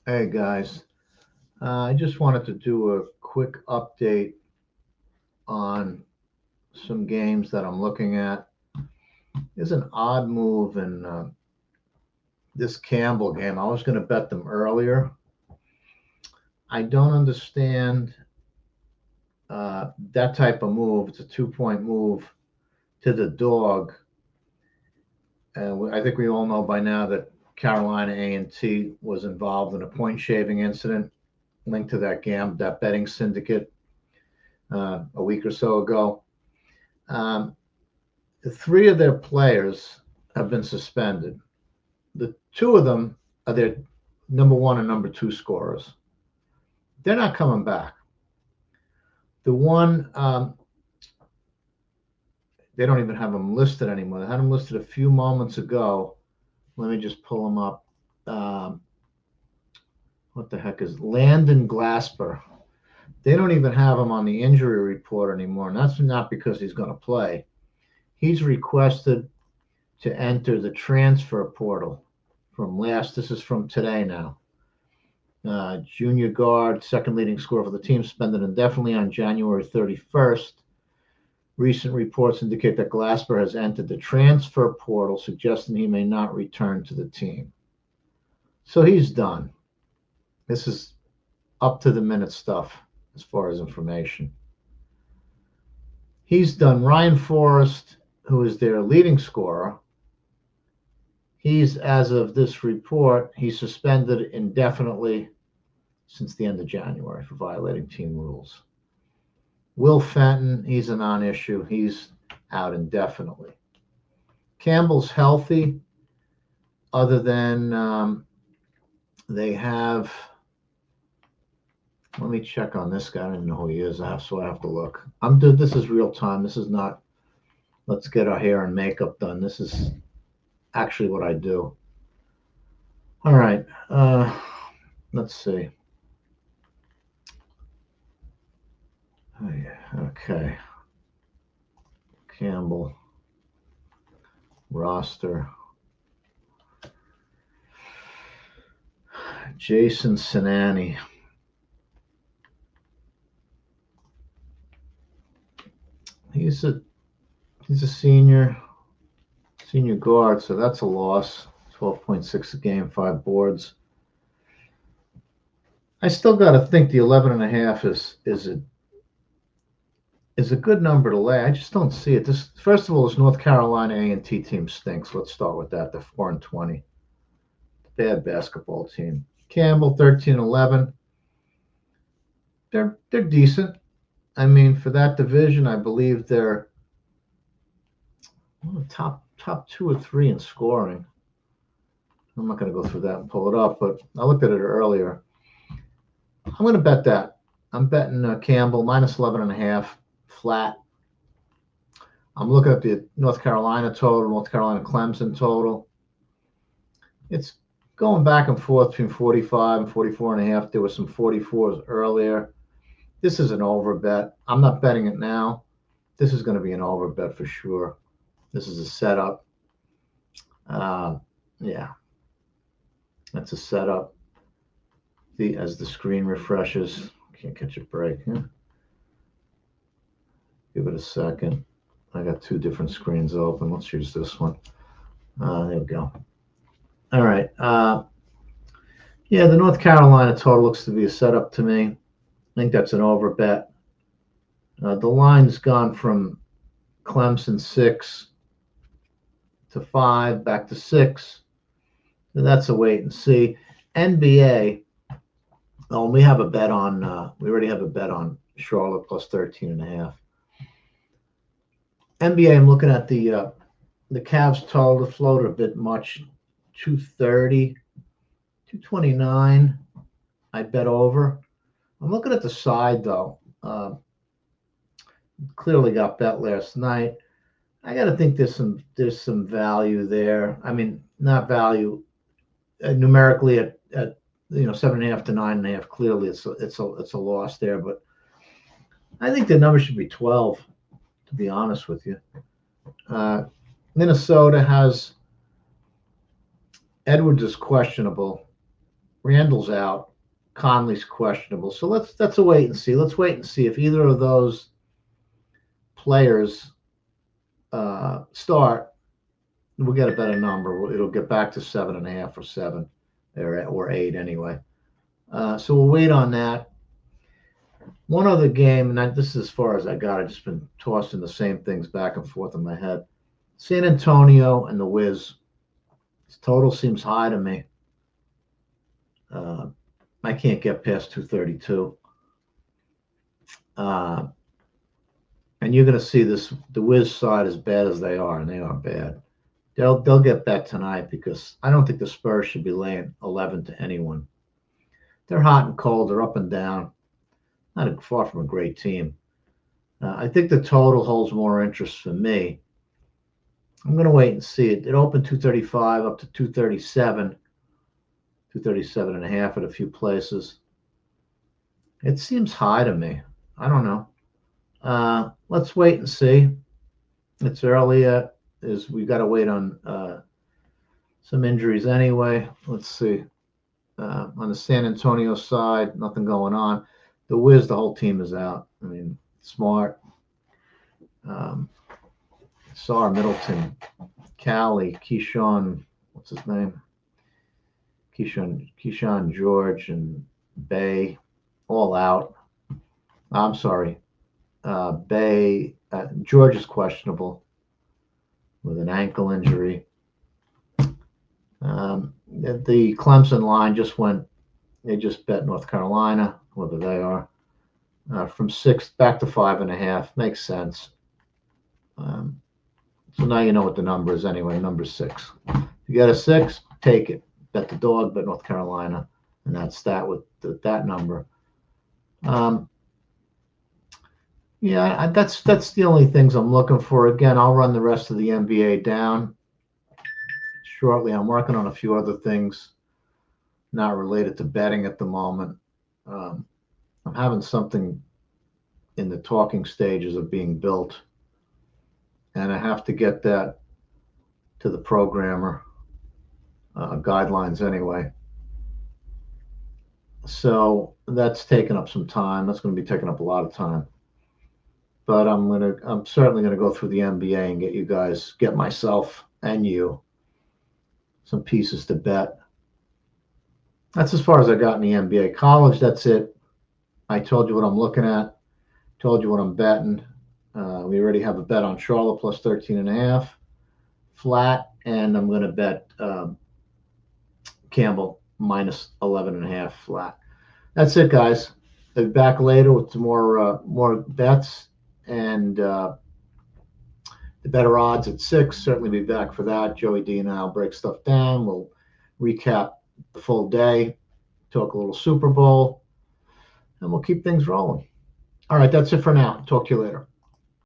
Hey guys, I just wanted to do a quick update on some games that I'm looking at. There's an odd move in this Campbell game. I was going to bet them earlier. I don't understand that type of move. It's a 2-point move to the dog. I think we all know by now that Carolina A&T was involved in a point shaving incident linked to that betting syndicate a week or so ago. Three of their players have been suspended. The two of them are their number one and number two scorers. They're not coming back. The one, they don't even have them listed anymore. They had them listed a few moments ago. Let me just pull them up. What the heck is Landon Glasper? They don't even have him on the injury report anymore, and that's not because he's going to play. He's requested to enter the transfer portal this is from today now. Junior guard, second leading scorer for the team, suspended indefinitely on January 31st. Recent reports indicate that Glasper has entered the transfer portal, suggesting he may not return to the team. So he's done. This is up to the minute stuff as far as information. He's done. Ryan Forrest, who is their leading scorer, he's, as of this report, he's suspended indefinitely since the end of January for violating team rules. Will Fenton, he's a non-issue. He's out indefinitely. Campbell's healthy, other than they have. Let me check on this guy. I don't even know who he is, so I have to look. This is real time. This is not, let's get our hair and makeup done. This is actually what I do. All right. Let's see. Okay. Campbell. Roster. Jason Sinani. He's a senior guard, so that's a loss. 12.6 a game, 5 boards. I still got to think the 11.5 is a good number to lay. I just don't see it. This, first of all, this North Carolina A&T team stinks. Let's start with that. They're 4-20. Bad basketball team. Campbell 13-11. They're decent. I mean, for that division, I believe they're top 2 or 3 in scoring. I'm not going to go through that and pull it up, but I looked at it earlier. I'm going to bet that. I'm betting Campbell minus 11.5 flat. I'm looking at the North Carolina total, North Carolina Clemson total. It's going back and forth between 45 and 44.5. There were some 44s earlier. This is an over bet. I'm not betting it now. This is going to be an over bet for sure. This is a setup. Yeah, that's a setup. As the screen refreshes, can't catch a break. Huh? Give it a second. I got 2 different screens open. Let's use this one. There we go. All right. Yeah, the North Carolina total looks to be a setup to me. I think that's an over bet. The line's gone from Clemson 6 to 5, back to 6. So that's a wait and see. NBA. Oh, we have a bet on. We already have a bet on Charlotte plus 13.5. NBA. I'm looking at the Cavs total. The float a bit much. 230, 229. I bet over. I'm looking at the side though. Clearly got bet last night. I got to think there's some value there. I mean, not value numerically at 7.5 to 9.5. Clearly, it's a loss there, but I think the number should be 12. To be honest with you, Minnesota has Edwards is questionable. Randall's out. Conley's questionable. So that's a wait and see. Let's wait and see if either of those players start. We'll get a better number. It'll get back to 7.5 or 7 or 8 anyway. So we'll wait on that. One other game, and this is as far as I got. I've just been tossing the same things back and forth in my head. San Antonio and the Wiz. This total seems high to me. I can't get past 232. And you're going to see the Wiz side as bad as they are, and they are bad. They'll get bet tonight because I don't think the Spurs should be laying 11 to anyone. They're hot and cold. They're up and down. Not far from a great team. I think the total holds more interest for me. I'm going to wait and see it. It opened 235 up to 237, 237 and a half at a few places. It seems high to me. I don't know. Let's wait and see. It's early yet. We got to wait on some injuries anyway. Let's see. On the San Antonio side, nothing going on. The Wiz, the whole team is out. I mean, Smart, Sarr, Middleton, Cali, Keyshawn, what's his name? Keyshawn George and Bay, all out. I'm sorry. Bay, George is questionable with an ankle injury. The Clemson line they just bet North Carolina, whoever they are, from 6 back to 5.5. Makes sense. So now you know what the number is anyway. Number 6. If you got a 6, take it. Bet the dog, bet North Carolina, and that's that with that number. Yeah, that's the only things I'm looking for. Again, I'll run the rest of the NBA down shortly. I'm working on a few other things not related to betting at the moment. I'm having something in the talking stages of being built, and I have to get that to the programmer guidelines anyway. So that's taking up some time. That's going to be taking up a lot of time. But I'm certainly gonna go through the NBA and get myself and you some pieces to bet. That's as far as I got in the NBA. College, that's it. I told you what I'm looking at. Told you what I'm betting. We already have a bet on Charlotte plus 13.5 flat, and I'm going to bet Campbell minus 11.5 flat. That's it, guys. I'll be back later with some more bets and the better odds at 6. Certainly be back for that. Joey D and I'll break stuff down. We'll recap the full day, talk a little Super Bowl, and we'll keep things rolling. All right, that's it for now. Talk to you later.